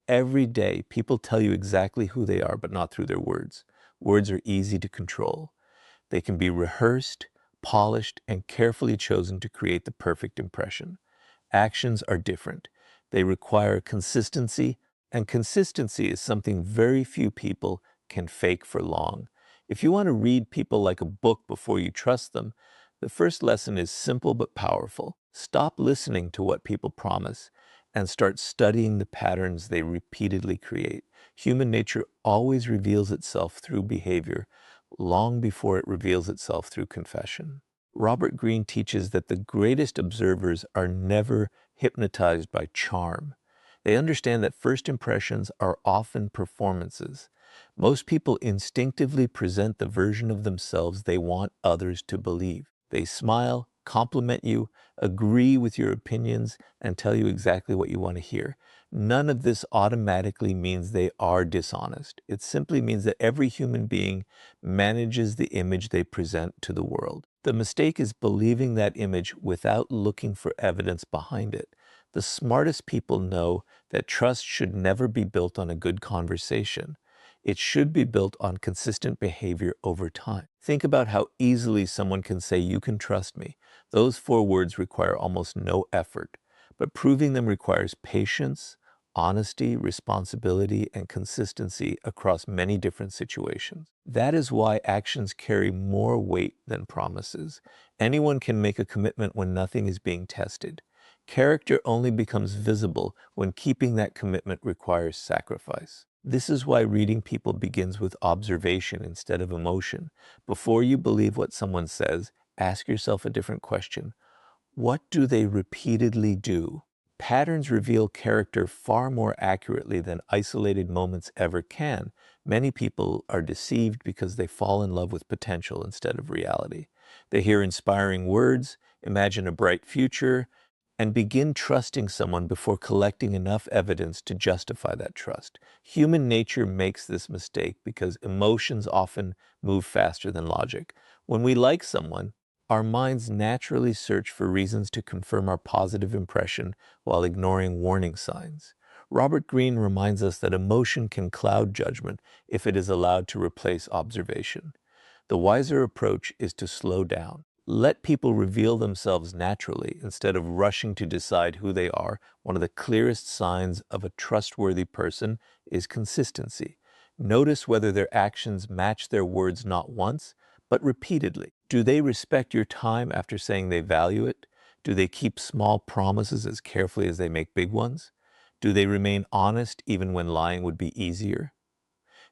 Every day, people tell you exactly who they are, but not through their words. Words are easy to control. They can be rehearsed, polished, and carefully chosen to create the perfect impression. Actions are different. They require consistency, and consistency is something very few people can fake for long. If you want to read people like a book before you trust them, the first lesson is simple but powerful. Stop listening to what people promise and start studying the patterns they repeatedly create. Human nature always reveals itself through behavior long before it reveals itself through confession. Robert Greene teaches that the greatest observers are never hypnotized by charm. They understand that first impressions are often performances. Most people instinctively present the version of themselves they want others to believe. They smile, compliment you, agree with your opinions, and tell you exactly what you want to hear. None of this automatically means they are dishonest. It simply means that every human being manages the image they present to the world. The mistake is believing that image without looking for evidence behind it. The smartest people know that trust should never be built on a good conversation. It should be built on consistent behavior over time. Think about how easily someone can say, "You can trust me." Those four words require almost no effort, but proving them requires patience, honesty, responsibility, and consistency across many different situations. That is why actions carry more weight than promises. Anyone can make a commitment when nothing is being tested. Character only becomes visible when keeping that commitment requires sacrifice. This is why reading people begins with observation instead of emotion. Before you believe what someone says, ask yourself a different question. What do they repeatedly do? Patterns reveal character far more accurately than isolated moments ever can. Many people are deceived because they fall in love with potential instead of reality. They hear inspiring words, imagine a bright future, and begin trusting someone before collecting enough evidence to justify that trust. Human nature makes this mistake because emotions often move faster than logic. When we like someone, our minds naturally search for reasons to confirm our positive impression while ignoring warning signs. Robert Greene reminds us that emotion can cloud judgment if it is allowed to replace observation. The wiser approach is to slow down. Let people reveal themselves naturally instead of rushing to decide who they are. One of the clearest signs of a trustworthy person is consistency. Notice whether their actions match their words not once, but repeatedly. Do they respect your time after saying they value it? Do they keep small promises as carefully as they make big ones? Do they remain honest even when lying would be easier?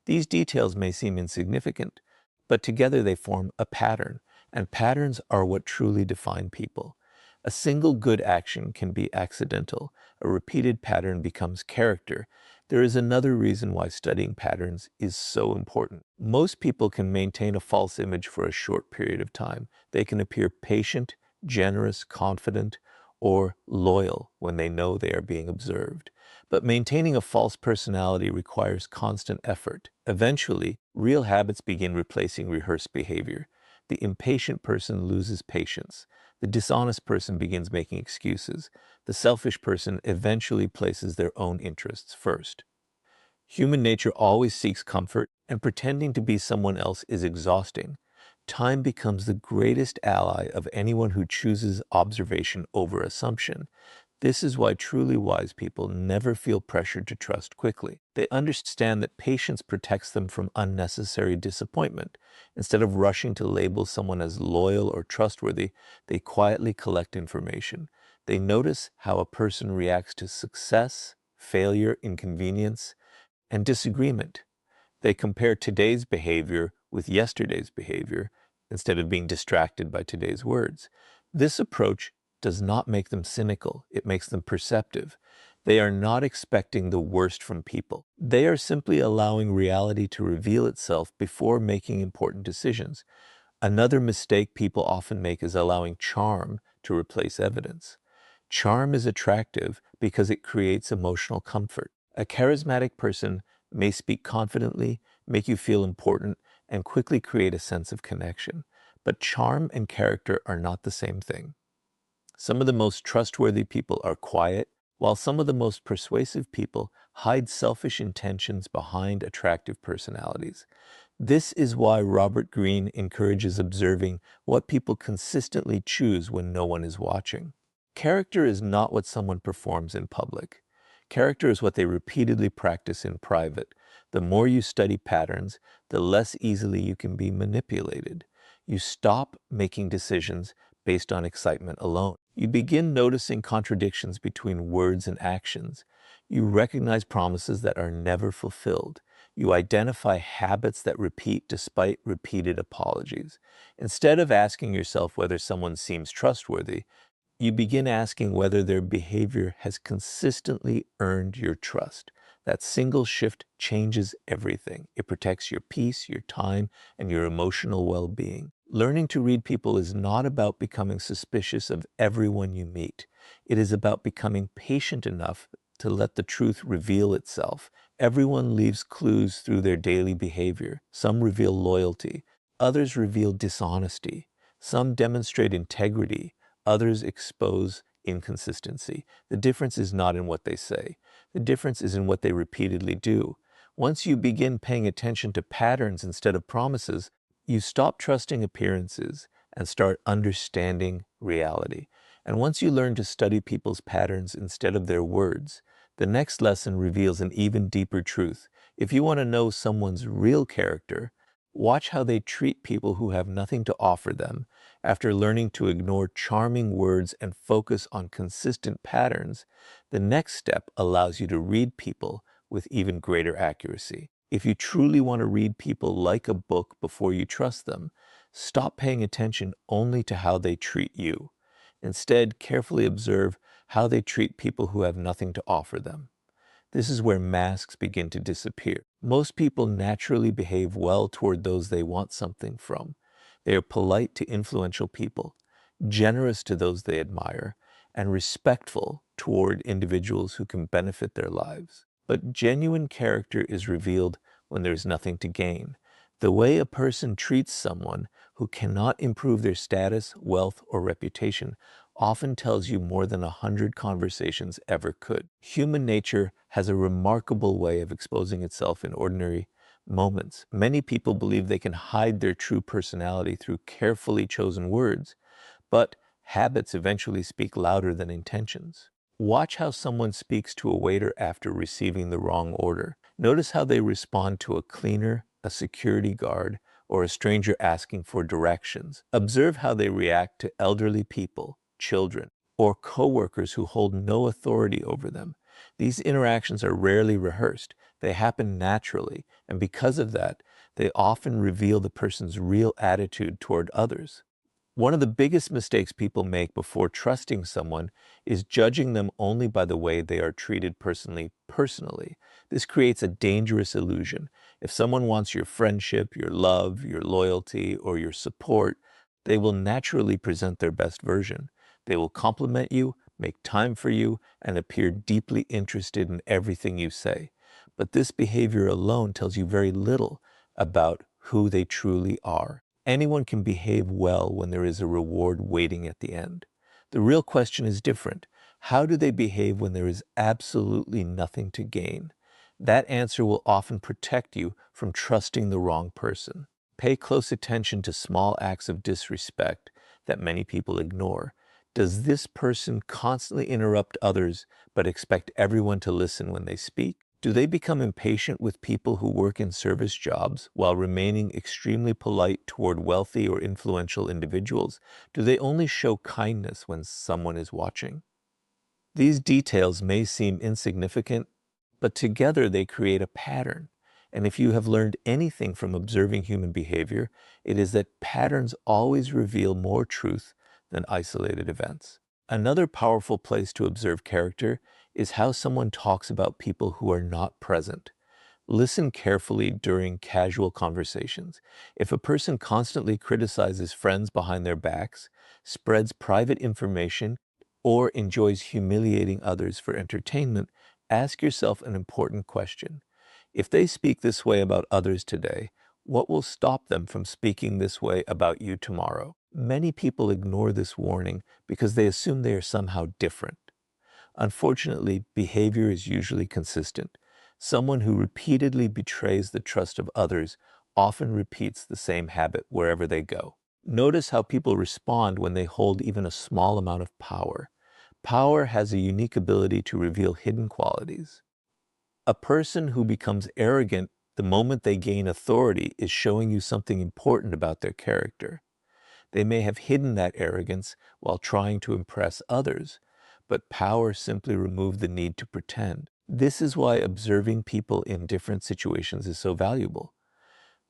These details may seem insignificant, but together they form a pattern, and patterns are what truly define people. A single good action can be accidental. A repeated pattern becomes character. There is another reason why studying patterns is so important. Most people can maintain a false image for a short period of time. They can appear patient, generous, confident, or loyal when they know they are being observed. But maintaining a false personality requires constant effort. Eventually, real habits begin replacing rehearsed behavior. The impatient person loses patience. The dishonest person begins making excuses. The selfish person eventually places their own interests first. Human nature always seeks comfort, and pretending to be someone else is exhausting. Time becomes the greatest ally of anyone who chooses observation over assumption. This is why truly wise people never feel pressured to trust quickly. They understand that patience protects them from unnecessary disappointment. Instead of rushing to label someone as loyal or trustworthy, they quietly collect information. They notice how a person reacts to success, failure, inconvenience, and disagreement. They compare today's behavior with yesterday's behavior instead of being distracted by today's words. This approach does not make them cynical, it makes them perceptive. They are not expecting the worst from people. They are simply allowing reality to reveal itself before making important decisions. Another mistake people often make is allowing charm to replace evidence. Charm is attractive because it creates emotional comfort. A charismatic person may speak confidently, make you feel important, and quickly create a sense of connection. But charm and character are not the same thing. Some of the most trustworthy people are quiet, while some of the most persuasive people hide selfish intentions behind attractive personalities. This is why Robert Greene encourages observing what people consistently choose when no one is watching. Character is not what someone performs in public. Character is what they repeatedly practice in private. The more you study patterns, the less easily you can be manipulated. You stop making decisions based on excitement alone. You begin noticing contradictions between words and actions. You recognize promises that are never fulfilled. You identify habits that repeat despite repeated apologies. Instead of asking yourself whether someone seems trustworthy, you begin asking whether their behavior has consistently earned your trust. That single shift changes everything. It protects your peace, your time, and your emotional well-being. Learning to read people is not about becoming suspicious of everyone you meet. It is about becoming patient enough to let the truth reveal itself. Everyone leaves clues through their daily behavior. Some reveal loyalty, others reveal dishonesty. Some demonstrate integrity, others expose inconsistency. The difference is not in what they say. The difference is in what they repeatedly do. Once you begin paying attention to patterns instead of promises, you stop trusting appearances and start understanding reality. And once you learn to study people's patterns instead of their words, the next lesson reveals an even deeper truth. If you want to know someone's real character, watch how they treat people who have nothing to offer them. After learning to ignore charming words and focus on consistent patterns, the next step allows you to read people with even greater accuracy. If you truly want to read people like a book before you trust them, stop paying attention only to how they treat you. Instead, carefully observe how they treat people who have nothing to offer them. This is where masks begin to disappear. Most people naturally behave well toward those they want something from. They are polite to influential people, generous to those they admire, and respectful toward individuals who can benefit their lives. But genuine character is revealed when there is nothing to gain. The way a person treats someone who cannot improve their status, wealth, or reputation often tells you more than 100 conversations ever could. Human nature has a remarkable way of exposing itself in ordinary moments. Many people believe they can hide their true personality through carefully chosen words, but habits eventually speak louder than intentions. Watch how someone speaks to a waiter after receiving the wrong order. Notice how they respond to a cleaner, a security guard, or a stranger asking for directions. Observe how they react to elderly people, children, or coworkers who hold no authority over them. These interactions are rarely rehearsed. They happen naturally, and because of that, they often reveal the person's real attitude toward others. One of the biggest mistakes people make before trusting someone is judging them only by the way they are treated personally. This creates a dangerous illusion. If someone wants your friendship, your love, your loyalty, or your support, they will naturally present their best version. They will compliment you, make time for you, and appear deeply interested in everything you say. But this behavior alone tells you very little about who they truly are. Anyone can behave well when there is a reward waiting at the end. The real question is different. How do they behave when there is absolutely nothing to gain? That answer will often protect you from trusting the wrong person. Pay close attention to small acts of disrespect that many people ignore. Does this person constantly interrupt others but expect everyone to listen when they speak? Do they become impatient with people who work in service jobs while remaining extremely polite toward wealthy or influential individuals? Do they only show kindness when someone is watching? These details may seem insignificant, but together they create a pattern. And if you have learned anything from observing human behavior, it is that patterns always reveal more truth than isolated events. Another powerful place to observe character is how someone talks about people who are not present. Listen carefully during casual conversations. If a person constantly criticizes friends behind their backs, spreads private information, or enjoys humiliating others for entertainment, ask yourself an important question. If they speak this way about others today, what will stop them from speaking this way about you tomorrow? Many people ignore this warning because they assume they are somehow different. Unfortunately, behavior is usually consistent. Someone who repeatedly betrays the trust of others often repeats the same habit wherever they go. Notice how people respond when they hold even a small amount of power. Power has a unique ability to reveal hidden qualities. A person who becomes arrogant the moment they gain authority is showing you something important about their character. They may have hidden that arrogance while trying to impress others, but power simply removed the need to pretend. This is why observing people in different situations is so valuable.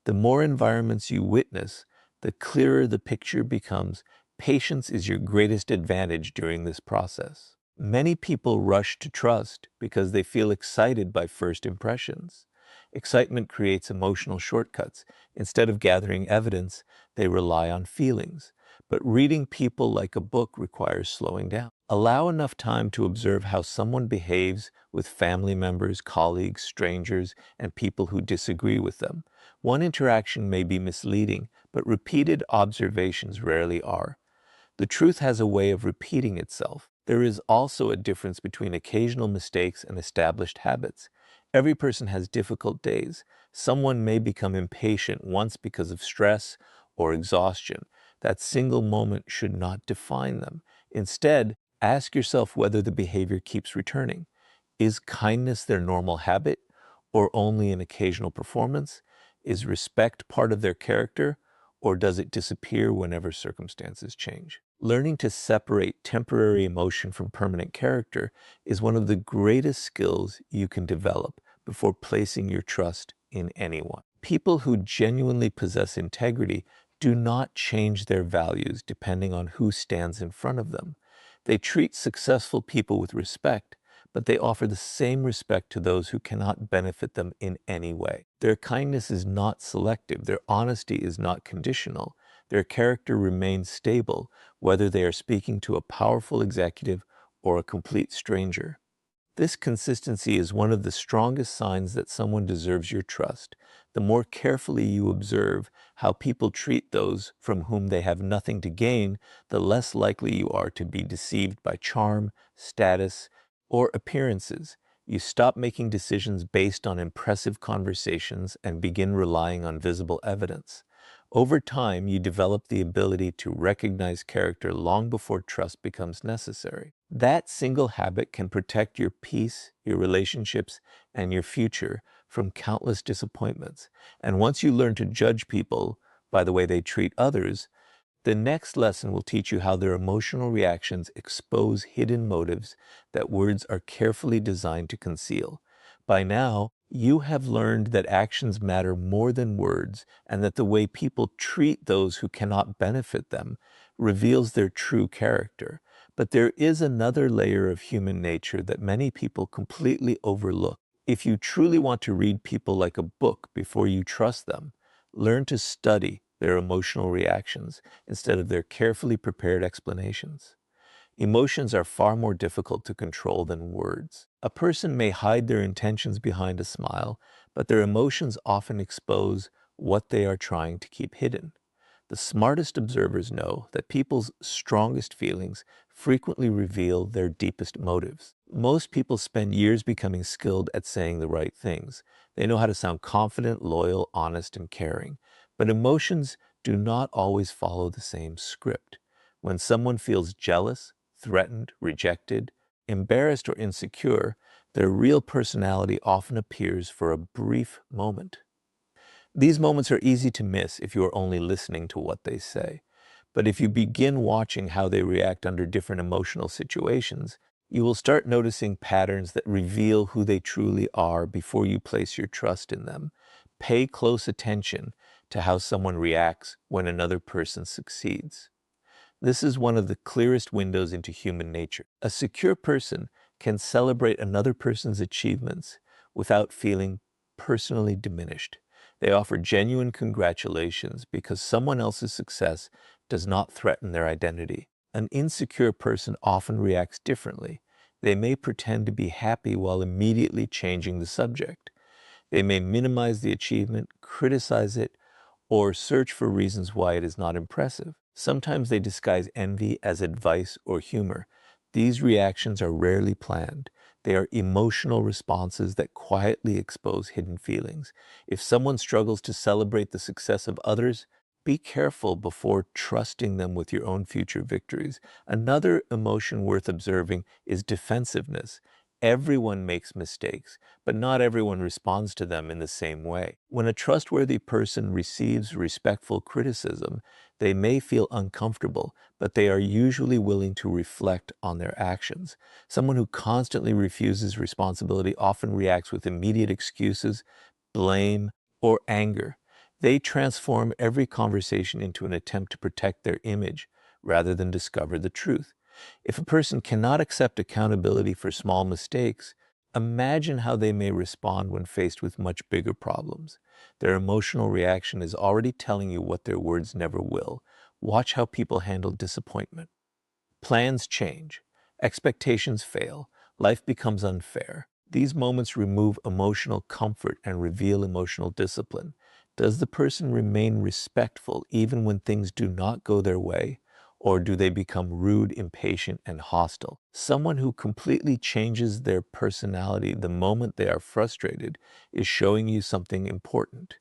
The more environments you witness, the clearer the picture becomes. Patience is your greatest advantage during this process. Many people rush to trust because they feel excited by first impressions. Excitement creates emotional shortcuts. Instead of gathering evidence, they rely on feelings. But reading people like a book requires slowing down. Allow enough time to observe how someone behaves with family members, colleagues, strangers, and people who disagree with them. One interaction may be misleading, but repeated observations rarely are. The truth has a way of repeating itself. There is also a difference between occasional mistakes and established habits. Every person has difficult days. Someone may become impatient once because of stress or exhaustion. That single moment should not define them. Instead, ask yourself whether the behavior keeps returning. Is kindness their normal habit or only an occasional performance? Is respect part of their character, or does it disappear whenever circumstances change? Learning to separate temporary emotion from permanent character is one of the greatest skills you can develop before placing your trust in anyone. People who genuinely possess integrity do not change their values depending on who stands in front of them. They treat successful people with respect, but they offer the same respect to those who cannot benefit them in any way. Their kindness is not selective, their honesty is not conditional, their character remains stable, whether they are speaking to a powerful executive or a complete stranger. This consistency is one of the strongest signs that someone deserves your trust. The more carefully you observe how people treat those from whom they have nothing to gain, the less likely you are to be deceived by charm, status, or appearances. You stop making decisions based on impressive conversations and begin relying on visible evidence. Over time, you develop the ability to recognize character long before trust becomes necessary. That single habit can protect your peace, your relationships, and your future from countless disappointments. And once you learn to judge people by the way they treat others, the next lesson will teach you how their emotional reactions expose hidden motives that words are carefully designed to conceal. By now, you have learned that actions matter more than words, and that the way people treat those who cannot benefit them reveals their true character. But there is another layer of human nature that many people completely overlook. If you truly want to read people like a book before you trust them, learn to study their emotional reactions instead of their carefully prepared explanations. Emotions are far more difficult to control than words. A person may hide their intentions behind a smile, but their emotions often expose what they are trying to keep hidden. The smartest observers know that people's strongest feelings frequently reveal their deepest motives. Most people spend years becoming skilled at saying the right things. They know how to sound confident, loyal, honest, and caring. But emotions do not always follow the same script. When someone feels jealous, threatened, rejected, embarrassed, or insecure, their real personality often appears for a brief moment. These moments are easy to miss if you are only listening to what they say. But if you begin watching how they react under different emotional situations, you will start noticing patterns that reveal who they truly are before you place your trust in them. Pay close attention to how someone reacts when another person succeeds. This is one of the clearest windows into human nature. A secure person can celebrate another person's achievements without feeling personally diminished. They offer genuine congratulations because someone else's success does not threaten their identity. An insecure person often reacts differently. They may pretend to be happy while immediately changing the subject. They may minimize the achievement, criticize it, or search for reasons why it is not impressive. Sometimes they disguise envy as advice or humor. These reactions are rarely planned. They are emotional responses that quietly expose hidden feelings. If someone struggles to celebrate the success of others, be careful before trusting them with your own future victories. Another emotion worth observing is defensiveness. Everyone makes mistakes, but not everyone responds to them in the same way. When a trustworthy person receives respectful criticism, they may feel uncomfortable, but they are usually willing to reflect on their actions. Someone who constantly refuses responsibility often reacts with immediate excuses, blame, or anger. They transform every conversation into an attempt to protect their image rather than discover the truth. If a person cannot accept accountability for small mistakes, imagine how they may respond when faced with much bigger problems. Their emotional reaction is already telling you what their words never will. Watch how people handle disappointment. Plans change, expectations fail, life becomes unfair. These moments remove emotional comfort and reveal emotional discipline. Does the person remain respectful even when things do not go their way? Or do they become rude, impatient, and hostile? Someone who completely changes their personality the moment they are frustrated is showing you something important.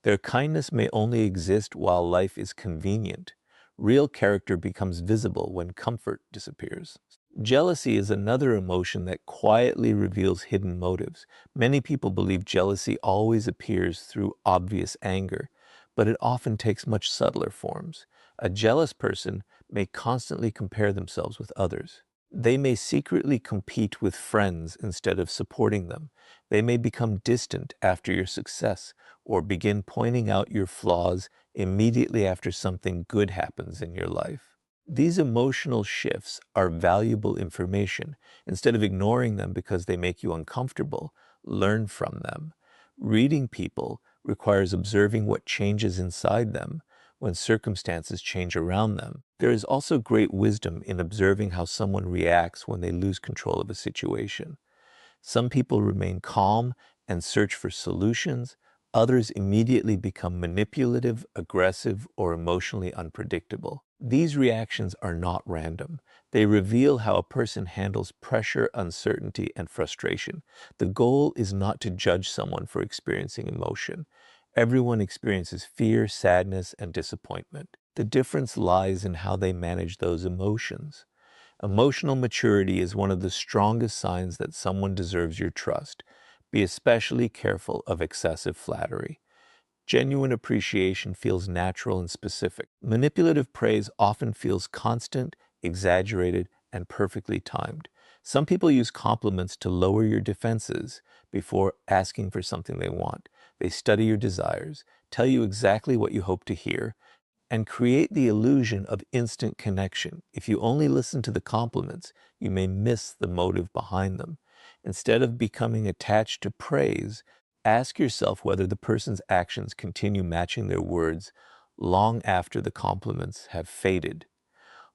Their kindness may only exist while life is convenient. Real character becomes visible when comfort disappears. Jealousy is another emotion that quietly reveals hidden motives. Many people believe jealousy always appears through obvious anger, but it often takes much subtler forms. A jealous person may constantly compare themselves with others. They may secretly compete with friends instead of supporting them. They may become distant after your success or begin pointing out your flaws immediately after something good happens in your life. These emotional shifts are valuable information. Instead of ignoring them because they make you uncomfortable, learn from them. Reading people requires observing what changes inside them when circumstances change around them. There is also great wisdom in observing how someone reacts when they lose control of a situation. Some people remain calm and search for solutions. Others immediately become manipulative, aggressive, or emotionally unpredictable. These reactions are not random. They reveal how a person handles pressure, uncertainty, and frustration. The goal is not to judge someone for experiencing emotion. Everyone experiences fear, sadness, and disappointment. The difference lies in how they manage those emotions. Emotional maturity is one of the strongest signs that someone deserves your trust. Be especially careful of excessive flattery. Genuine appreciation feels natural and specific. Manipulative praise often feels constant, exaggerated, and perfectly timed. Some people use compliments to lower your defenses before asking for something they want. They study your desires, tell you exactly what you hope to hear, and create the illusion of instant connection. If you only listen to the compliments, you may miss the motive behind them. Instead of becoming attached to praise, ask yourself whether the person's actions continue matching their words long after the compliments have faded.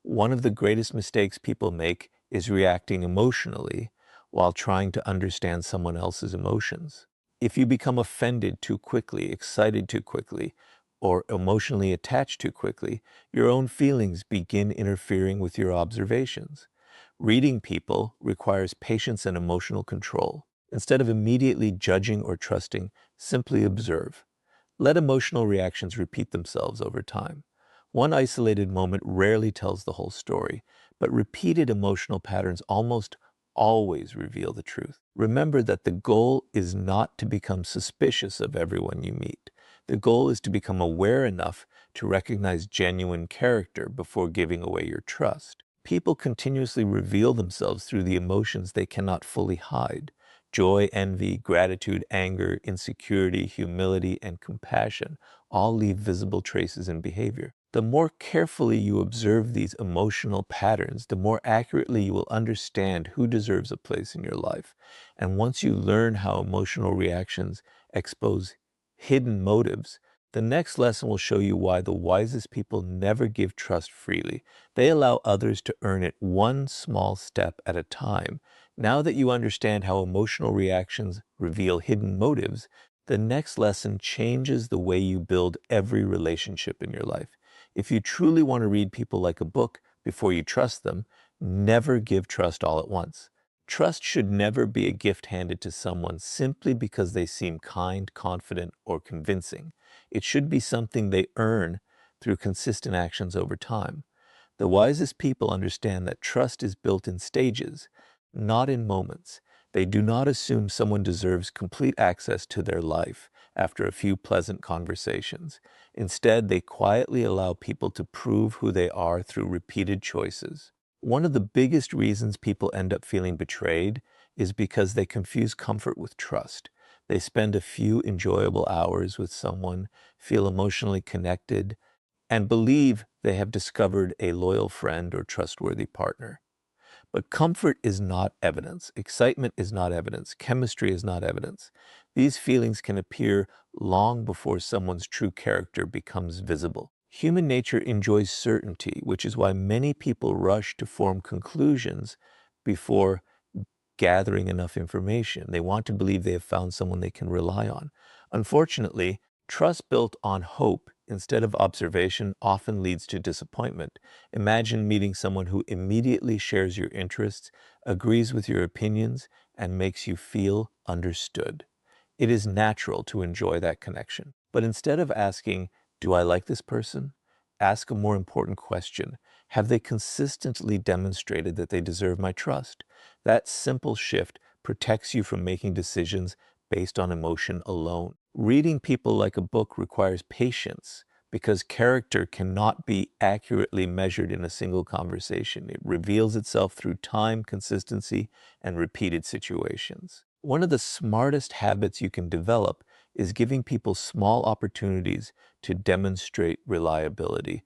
One of the greatest mistakes people make is reacting emotionally while trying to understand someone else's emotions. If you become offended too quickly, excited too quickly, or emotionally attached too quickly, your own feelings begin interfering with your observations. Reading people requires patience and emotional control. Instead of immediately judging or trusting, simply observe. Let emotional reactions repeat themselves over time. One isolated moment rarely tells the whole story, but repeated emotional patterns almost always reveal the truth. Remember that the goal is not to become suspicious of everyone you meet. The goal is to become aware enough to recognize genuine character before giving away your trust. People continuously reveal themselves through the emotions they cannot fully hide. Joy, envy, gratitude, anger, insecurity, humility, and compassion all leave visible traces in behavior. The more carefully you observe these emotional patterns, the more accurately you will understand who deserves a place in your life. And once you learn how emotional reactions expose hidden motives, the next lesson will show you why the wisest people never give trust freely. They allow others to earn it one small step at a time. Now that you understand how emotional reactions reveal hidden motives, the next lesson changes the way you build every relationship in your life. If you truly want to read people like a book before you trust them, Never give trust all at once. Trust should never be a gift handed to someone simply because they seem kind, confident, or convincing. It should be something they earn through consistent actions over time. The wisest people understand that trust is built in stages, not in moments. They do not assume someone deserves complete access to their life after a few pleasant conversations. Instead, they quietly allow people to prove who they are through repeated choices. One of the biggest reasons people end up feeling betrayed is because they confuse comfort with trust. They spend a few enjoyable hours with someone, feel emotionally connected, and believe they have discovered a loyal friend or trustworthy partner. But comfort is not evidence. Excitement is not evidence. Chemistry is not evidence. These feelings can appear long before someone's true character becomes visible. Human nature enjoys certainty, which is why many people rush to form conclusions before gathering enough information. They want to believe they have found someone they can rely on. Unfortunately, trust built on hope instead of observation often leads to disappointment. Imagine meeting someone who immediately shares your interests, agrees with your opinions, and makes you feel understood. It is natural to enjoy that connection. But instead of asking, "Do I like this person?" ask a more important question. Have they consistently demonstrated that they deserve my trust? That simple shift protects you from making decisions based on emotion alone. Reading people like a book requires patience because character cannot be accurately measured in a single conversation. It reveals itself through time, consistency, and repeated situations. One of the smartest habits you can develop is giving people small opportunities to demonstrate reliability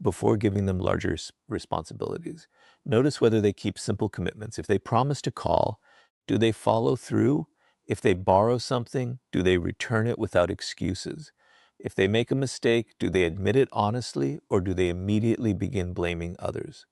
before giving them larger responsibilities. Notice whether they keep simple commitments. If they promise to call, do they follow through? If they borrow something, do they return it without excuses? If they make a mistake, do they admit it honestly or do they immediately begin blaming others?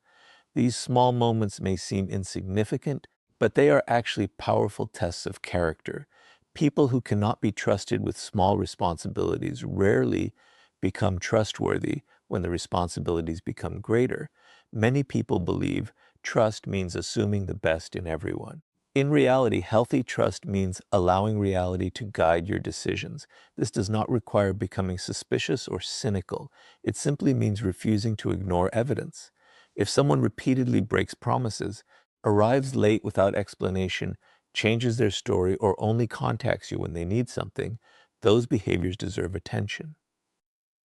These small moments may seem insignificant, but they are actually powerful tests of character. People who cannot be trusted with small responsibilities rarely become trustworthy when the responsibilities become greater. Many people believe trust means assuming the best in everyone. In reality, healthy trust means allowing reality to guide your decisions. This does not require becoming suspicious or cynical. It simply means refusing to ignore evidence. If someone repeatedly breaks promises, arrives late without explanation, changes their story, or only contacts you when they need something, those behaviors deserve attention.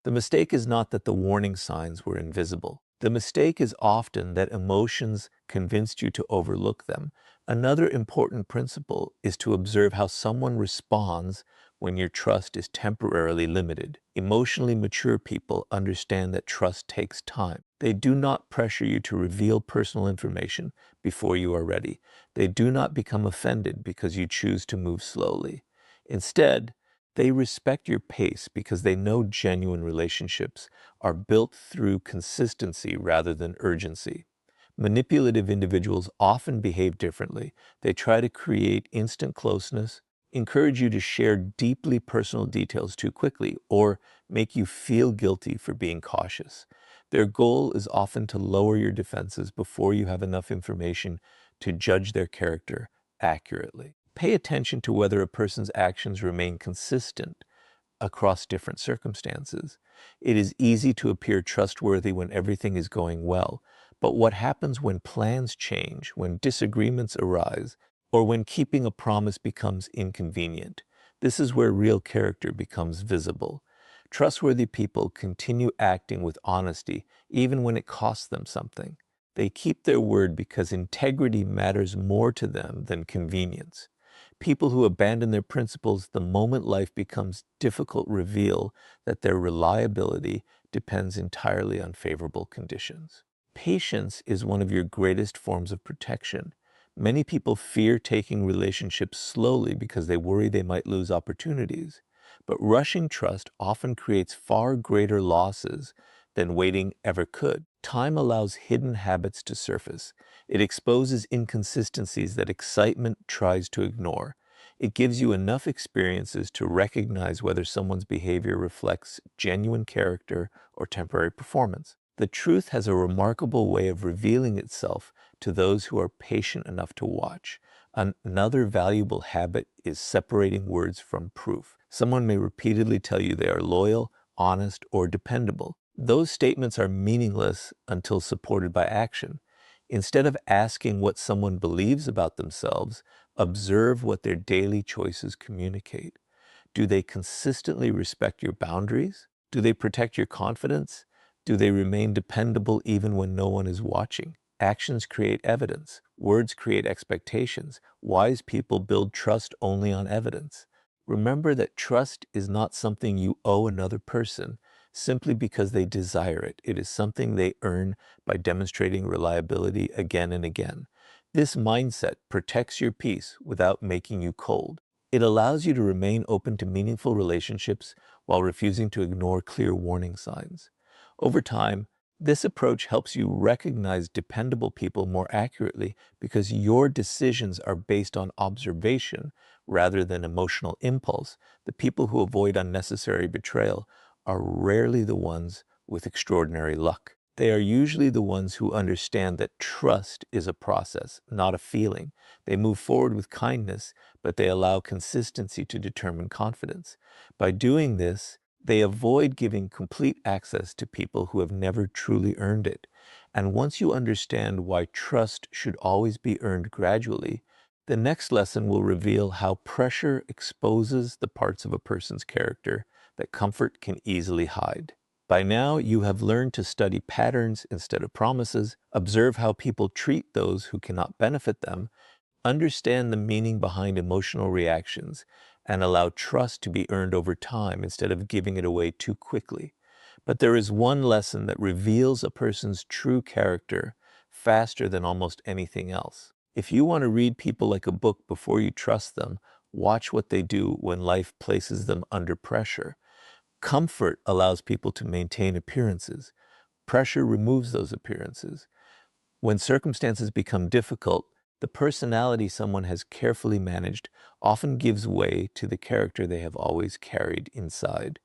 The mistake is not that the warning signs were invisible. The mistake is often that emotions convinced you to overlook them. Another important principle is to observe how someone responds when your trust is temporarily limited. Emotionally mature people understand that trust takes time. They do not pressure you to reveal personal information before you are ready. They do not become offended because you choose to move slowly. Instead, they respect your pace because they know genuine relationships are built through consistency rather than urgency. Manipulative individuals often behave differently. They try to create instant closeness, encourage you to share deeply personal details too quickly, or make you feel guilty for being cautious. Their goal is often to lower your defenses before you have enough information to judge their character accurately. Pay attention to whether a person's actions remain consistent across different circumstances. It is easy to appear trustworthy when everything is going well, but what happens when plans change, when disagreements arise, or when keeping a promise becomes inconvenient? This is where real character becomes visible. Trustworthy people continue acting with honesty even when it costs them something. They keep their word because integrity matters more to them than convenience. People who abandon their principles the moment life becomes difficult reveal that their reliability depends entirely on favorable conditions. Patience is one of your greatest forms of protection. Many people fear taking relationships slowly because they worry they might lose opportunities. But rushing trust often creates far greater losses than waiting ever could. Time allows hidden habits to surface. It exposes inconsistencies that excitement tries to ignore. It gives you enough experiences to recognize whether someone's behavior reflects genuine character or temporary performance. The truth has a remarkable way of revealing itself to those who are patient enough to watch. Another valuable habit is separating words from proof. Someone may repeatedly tell you they are loyal, honest, or dependable. Those statements are meaningless until supported by action. Instead of asking what someone believes about themselves, observe what their daily choices communicate. Do they consistently respect your boundaries? Do they protect your confidence? Do they remain dependable even when no one is watching? Actions create evidence. Words create expectations. Wise people build trust only on evidence. Remember that trust is not something you owe another person simply because they desire it. It is something they earn by demonstrating reliability again and again. This mindset protects your peace without making you cold. It allows you to remain open to meaningful relationships while refusing to ignore clear warning signs. Over time, this approach helps you recognize dependable people more accurately because your decisions are based on observation rather than emotional impulse. The people who avoid unnecessary betrayal are rarely the ones with extraordinary luck. They are usually the ones who understand that trust is a process, not a feeling. They move forward with kindness, but they allow consistency to determine confidence. By doing this, they avoid giving complete access to people who have never truly earned it. And once you understand why trust should always be earned gradually, the next lesson will reveal how pressure exposes the parts of a person's character that comfort can easily hide. By now, you have learned to study patterns instead of promises, observe how people treat those who cannot benefit them, understand the meaning behind emotional reactions, and allow trust to be earned over time instead of giving it away too quickly. But there is one lesson that reveals a person's true character faster than almost anything else. If you want to read people like a book before you trust them, watch what they do when life places them under pressure. Comfort allows people to maintain appearances. Pressure removes those appearances. When circumstances become difficult, the personality someone has carefully managed often gives way to the character they have always carried inside.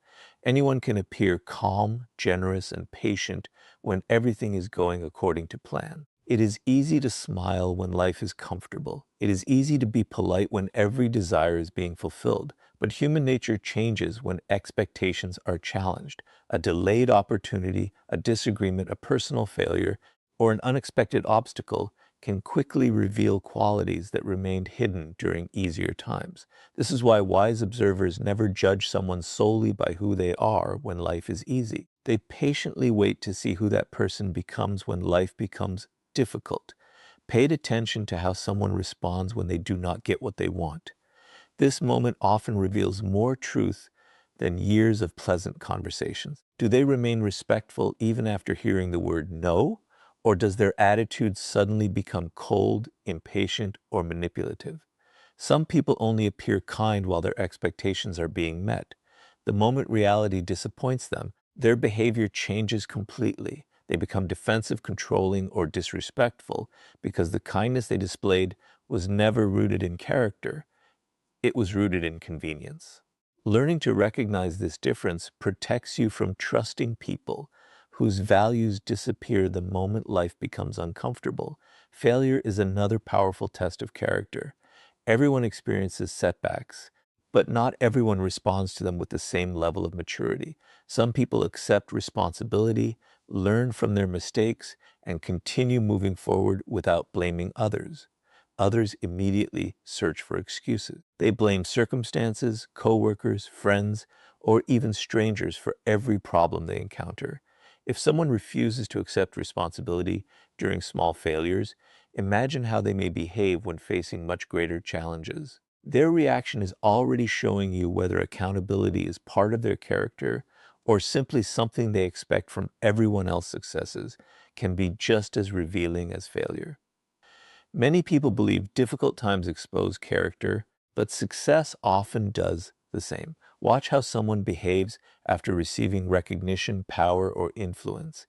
Anyone can appear calm, generous, and patient when everything is going according to plan. It is easy to smile when life is comfortable. It is easy to be polite when every desire is being fulfilled. But human nature changes when expectations are challenged. A delayed opportunity, a disagreement, a personal failure, or an unexpected obstacle can quickly reveal qualities that remained hidden during easier times. This is why wise observers never judge someone solely by who they are when life is easy. They patiently wait to see who that person becomes when life becomes difficult. Pay attention to how someone responds when they do not get what they want. This moment often reveals more truth than years of pleasant conversations. Do they remain respectful even after hearing the word no? Or does their attitude suddenly become cold, impatient, or manipulative? Some people only appear kind while their expectations are being met. The moment reality disappoints them, their behavior changes completely. They become defensive, controlling, or disrespectful because the kindness they displayed was never rooted in character. It was rooted in convenience. Learning to recognize this difference protects you from trusting people whose values disappear the moment life becomes uncomfortable. Failure is another powerful test of character. Everyone experiences setbacks, but not everyone responds to them with the same level of maturity. Some people accept responsibility, learn from their mistakes, and continue moving forward without blaming others. Others immediately search for excuses. They blame circumstances, coworkers, friends, or even strangers for every problem they encounter. If someone refuses to accept responsibility during small failures, imagine how they may behave when facing much greater challenges. Their reaction is already showing you whether accountability is part of their character or simply something they expect from everyone else's successes can be just as revealing as failure. Many people believe difficult times expose character, but success often does the same. Watch how someone behaves after receiving recognition, power, or influence.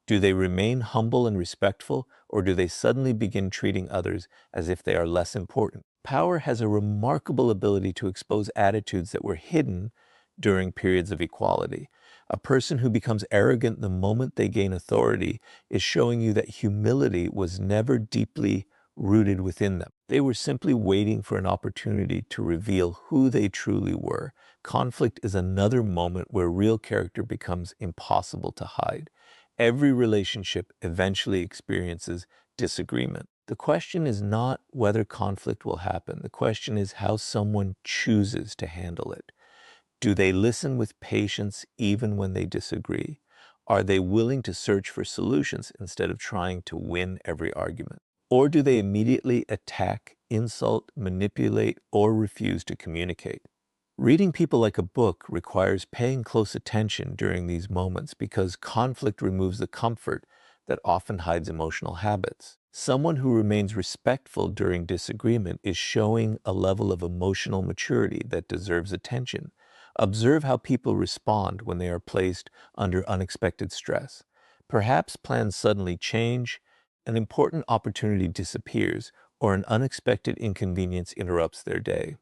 Do they remain humble and respectful, or do they suddenly begin treating others as if they are less important? Power has a remarkable ability to expose attitudes that were hidden during periods of equality. A person who becomes arrogant the moment they gain authority is showing you that humility was never deeply rooted within them. They were simply waiting for an opportunity to reveal who they truly were. Conflict is another moment where real character becomes impossible to hide. Every relationship eventually experiences disagreement. The question is not whether conflict will happen. The question is how someone chooses to handle it. Do they listen with patience even when they disagree? Are they willing to search for solutions instead of trying to win every argument? Or do they immediately attack, insult, manipulate, or refuse to communicate? Reading people like a book requires paying close attention during these moments because conflict removes the comfort that often hides emotional habits. Someone who remains respectful during disagreement is showing a level of emotional maturity that deserves attention. Observe how people respond when they are placed under unexpected stress. Perhaps plans suddenly change, an important opportunity disappears, or an unexpected inconvenience interrupts their day.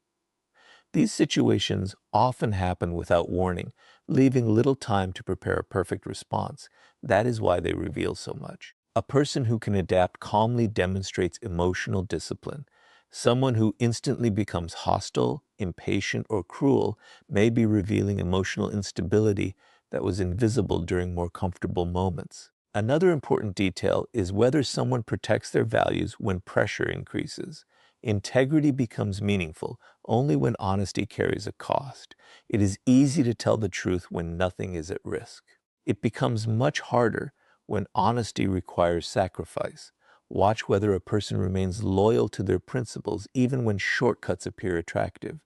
These situations often happen without warning, leaving little time to prepare a perfect response. That is why they reveal so much. A person who can adapt calmly demonstrates emotional discipline. Someone who instantly becomes hostile, impatient, or cruel may be revealing emotional instability that was invisible during more comfortable moments. Another important detail is whether someone protects their values when pressure increases. Integrity becomes meaningful only when honesty carries a cost. It is easy to tell the truth when nothing is at risk. It becomes much harder when honesty requires sacrifice. Watch whether a person remains loyal to their principles even when shortcuts appear attractive.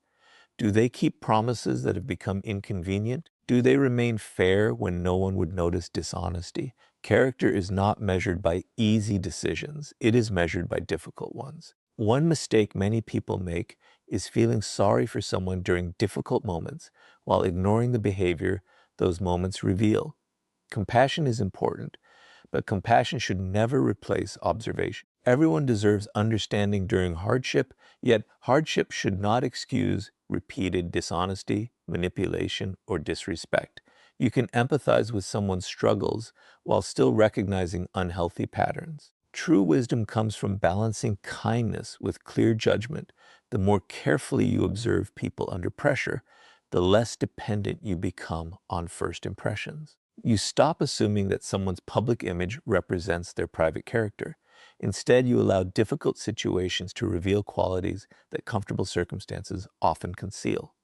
Do they keep promises that have become inconvenient? Do they remain fair when no one would notice dishonesty? Character is not measured by easy decisions. It is measured by difficult ones. One mistake many people make is feeling sorry for someone during difficult moments while ignoring the behavior those moments reveal. Compassion is important, but compassion should never replace observation. Everyone deserves understanding during hardship, yet hardship should not excuse repeated dishonesty, manipulation, or disrespect. You can empathize with someone's struggles while still recognizing unhealthy patterns. True wisdom comes from balancing kindness with clear judgment. The more carefully you observe people under pressure, the less dependent you become on first impressions. You stop assuming that someone's public image represents their private character. Instead, you allow difficult situations to reveal qualities that comfortable circumstances often conceal.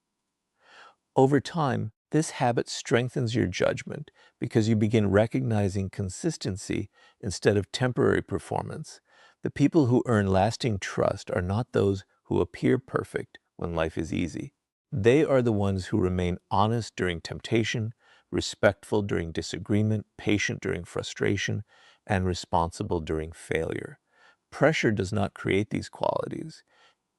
Over time, this habit strengthens your judgment because you begin recognizing consistency instead of temporary performance. The people who earn lasting trust are not those who appear perfect when life is easy. They are the ones who remain honest during temptation, respectful during disagreement, patient during frustration, and responsible during failure. Pressure does not create these qualities.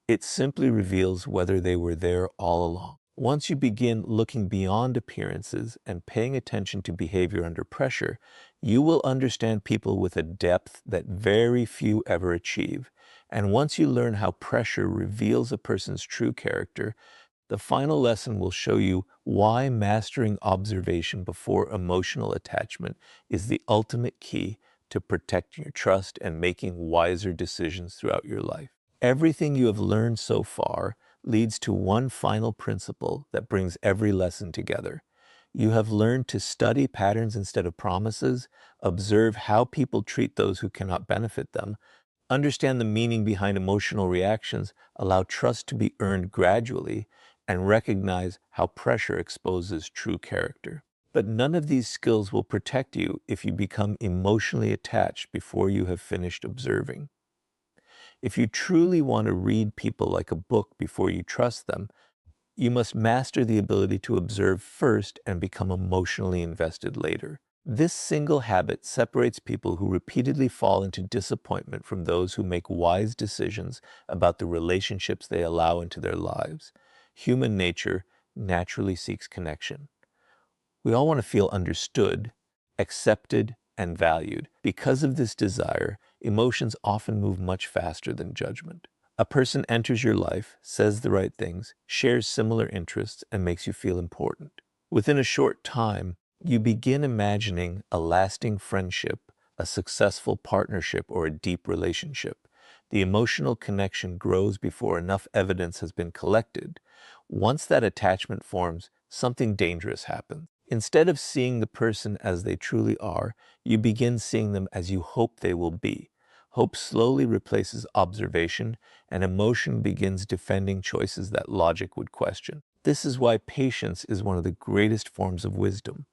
It simply reveals whether they were there all along. Once you begin looking beyond appearances and paying attention to behavior under pressure, you will understand people with a depth that very few ever achieve. And once you learn how pressure reveals a person's true character, the final lesson will show you why mastering observation before emotional attachment is the ultimate key to protecting your trust and making wiser decisions throughout your life. Everything you have learned so far leads to one final principle that brings every lesson together. You have learned to study patterns instead of promises, observe how people treat those who cannot benefit them, understand the meaning behind emotional reactions, allow trust to be earned gradually, and recognize how pressure exposes true character. But none of these skills will protect you if you become emotionally attached before you have finished observing. If you truly want to read people like a book before you trust them, you must master the ability to observe first and become emotionally invested later. This single habit separates people who repeatedly fall into disappointment from those who make wise decisions about the relationships they allow into their lives. Human nature naturally seeks connection. We all want to feel understood, accepted, and valued. Because of this desire, emotions often move much faster than judgment. A person enters your life, says the right things, shares similar interests, and makes you feel important. Within a short time, You begin imagining a lasting friendship, a successful partnership, or a deep relationship. The emotional connection grows before enough evidence has been collected. Once that attachment forms, something dangerous happens. Instead of seeing the person as they truly are, you begin seeing them as you hope they will be. Hope slowly replaces observation, and emotion begins defending choices that logic would question. This is why patience is one of the greatest forms of wisdom.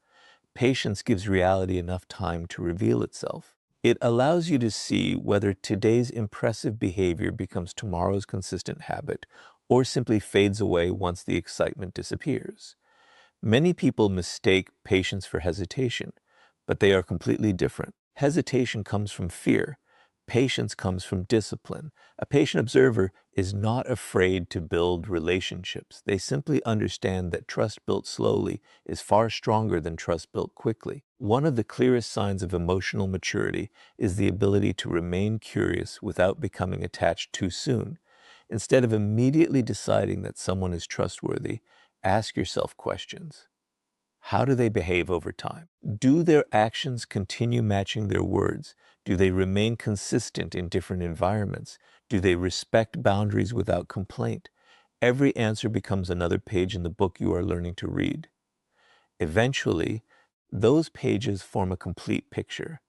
Patience gives reality enough time to reveal itself. It allows you to see whether today's impressive behavior becomes tomorrow's consistent habit or simply fades away once the excitement disappears. Many people mistake patience for hesitation, but they are completely different. Hesitation comes from fear. Patience comes from discipline. A patient observer is not afraid to build relationships. They simply understand that trust built slowly is far stronger than trust built quickly. One of the clearest signs of emotional maturity is the ability to remain curious without becoming attached too soon. Instead of immediately deciding that someone is trustworthy, ask yourself questions. How do they behave over time? Do their actions continue matching their words? Do they remain consistent in different environments? Do they respect boundaries without complaint? Every answer becomes another page in the book you are learning to read. Eventually, those pages form a complete picture.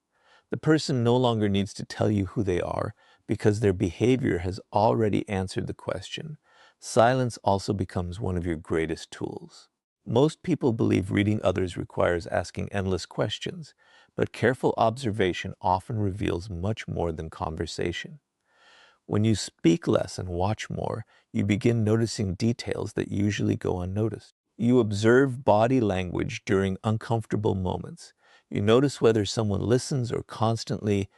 The person no longer needs to tell you who they are because their behavior has already answered the question. Silence also becomes one of your greatest tools. Most people believe reading others requires asking endless questions, but careful observation often reveals much more than conversation. When you speak less and watch more, you begin noticing details that usually go unnoticed. You observe body language during uncomfortable moments. You notice whether someone listens or constantly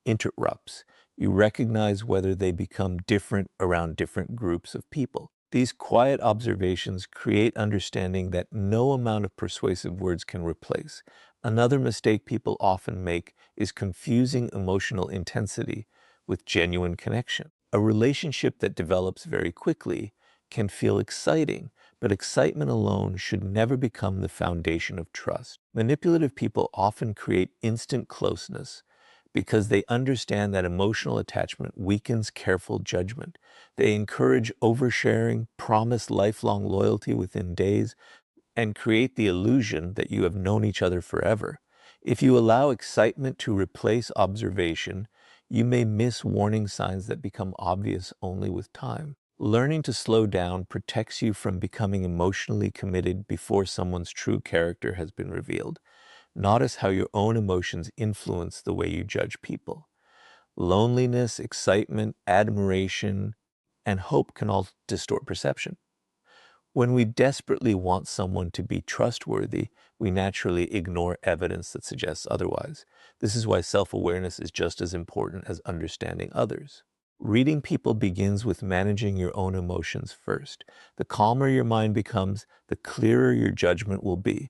interrupts. You recognize whether they become different around different groups of people. These quiet observations create understanding that no amount of persuasive words can replace. Another mistake people often make is confusing emotional intensity with genuine connection. A relationship that develops very quickly can feel exciting, but excitement alone should never become the foundation of trust. Manipulative people often create instant closeness because they understand that emotional attachment weakens careful judgment. They encourage oversharing, promise lifelong loyalty within days, and create the illusion that you have known each other forever. If you allow excitement to replace observation, you may miss warning signs that become obvious only with time. Learning to slow down protects you from becoming emotionally committed before someone's true character has been revealed. Notice how your own emotions influence the way you judge people. Loneliness, excitement, admiration, and hope can all distort perception. When we desperately want someone to be trustworthy, we naturally ignore evidence that suggests otherwise. This is why self-awareness is just as important as understanding others. Reading people begins with managing your own emotions first. The calmer your mind becomes, the clearer your judgment will be.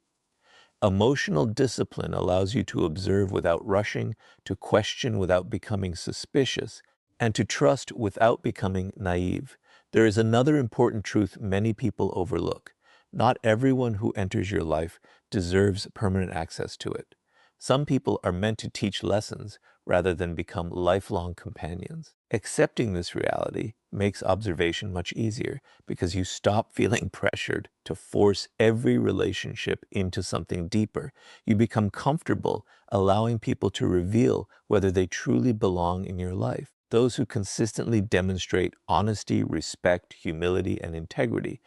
Emotional discipline allows you to observe without rushing, to question without becoming suspicious, and to trust without becoming naive. There is another important truth many people overlook. Not everyone who enters your life deserves permanent access to it. Some people are meant to teach lessons rather than become lifelong companions. Accepting this reality makes observation much easier because you stop feeling pressured to force every relationship into something deeper. You become comfortable allowing people to reveal whether they truly belong in your life. Those who consistently demonstrate honesty, respect, humility, and integrity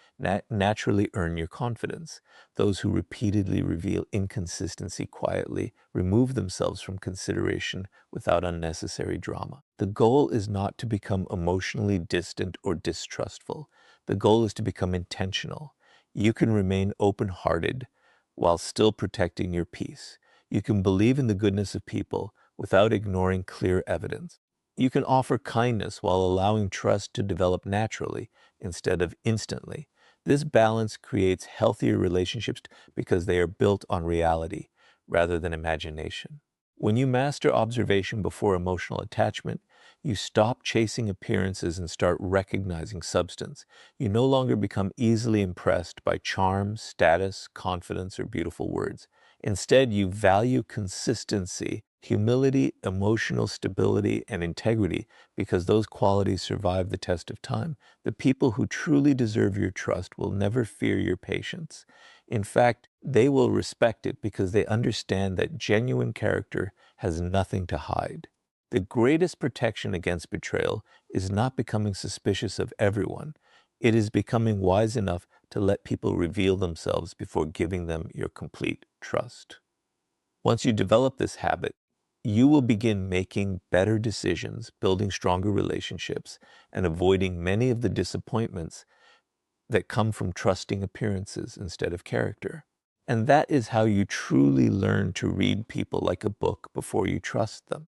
naturally earn your confidence. Those who repeatedly reveal inconsistency quietly remove themselves from consideration without unnecessary drama. The goal is not to become emotionally distant or distrustful. The goal is to become intentional. You can remain open-hearted while still protecting your peace. You can believe in the goodness of people without ignoring clear evidence. You can offer kindness while allowing trust to develop naturally instead of instantly. This balance creates healthier relationships because they are built on reality rather than imagination. When you master observation before emotional attachment, you stop chasing appearances and start recognizing substance. You no longer become easily impressed by charm, status, confidence, or beautiful words. Instead, you value consistency, humility, emotional stability, and integrity because those qualities survive the test of time. The people who truly deserve your trust will never fear your patience. In fact, they will respect it because they understand that genuine character has nothing to hide. The greatest protection against betrayal is not becoming suspicious of everyone. It is becoming wise enough to let people reveal themselves before giving them your complete trust. Once you develop this habit, you will begin making better decisions, building stronger relationships, and avoiding many of the disappointments that come from trusting appearances instead of character. And that is how you truly learn to read people like a book before you trust them.